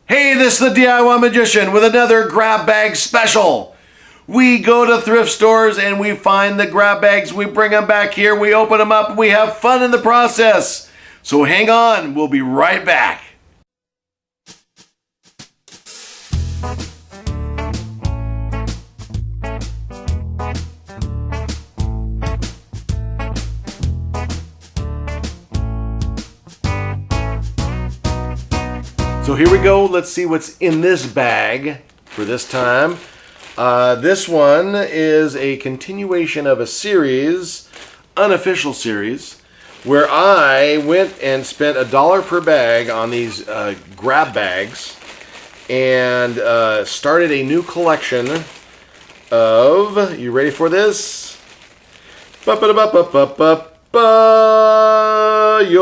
Hey, this is the DIY Magician with another grab bag special. We go to thrift stores and we find the grab bags, we bring them back here, we open them up, and we have fun in the process. So hang on, we'll be right back. So here we go. Let's see what's in this bag for this time. This one is a continuation of a series, unofficial series, where I went and spent $1 per bag on these grab bags and started a new collection of, you ready for this? Yo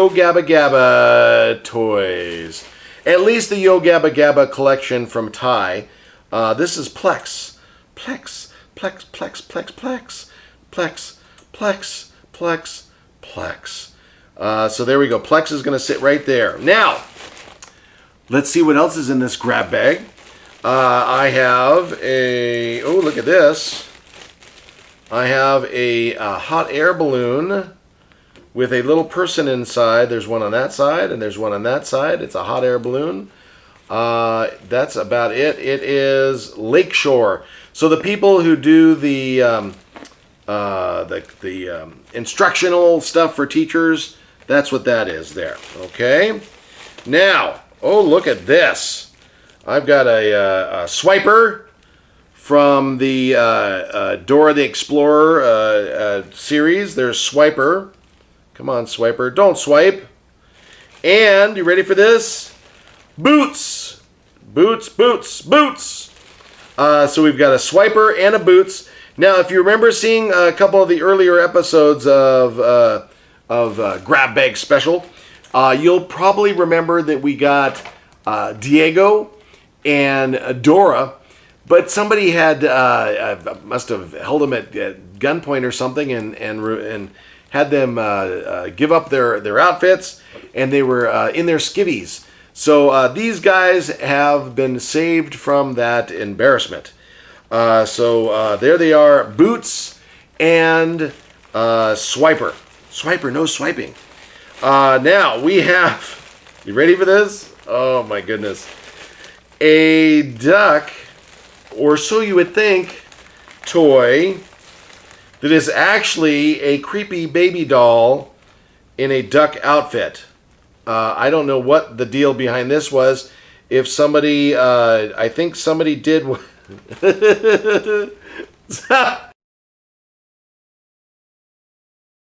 Gabba Gabba toys. At least the Yo Gabba Gabba collection from Thai. This is Plex. Plex. Plex. Plex. Plex. Plex. Plex. Plex. Plex. Plex. So there we go. Plex is going to sit right there. Now, let's see what else is in this grab bag. I have a... Oh, look at this. I have a hot air balloon with a little person inside. There's one on that side and there's one on that side. It's a hot air balloon. That's about it. It is Lakeshore. So the people who do the instructional stuff for teachers, that's what that is there. Okay. Now, oh, look at this. I've got a swiper from the Dora the Explorer series. There's Swiper. Come on, Swiper. Don't swipe. And, you ready for this? Boots. Boots, boots, boots. So we've got a Swiper and a Boots. Now, if you remember seeing a couple of the earlier episodes of Grab Bag Special, you'll probably remember that we got Diego and Dora, but somebody had must have held them at gunpoint or something and had them give up their outfits, and they were in their skivvies. So these guys have been saved from that embarrassment. So there they are, Boots and Swiper. Swiper, no swiping. Now we have, you ready for this? Oh my goodness. A duck, or so you would think, toy that is actually a creepy baby doll in a duck outfit. I don't know what the deal behind this was. If somebody, I think somebody did...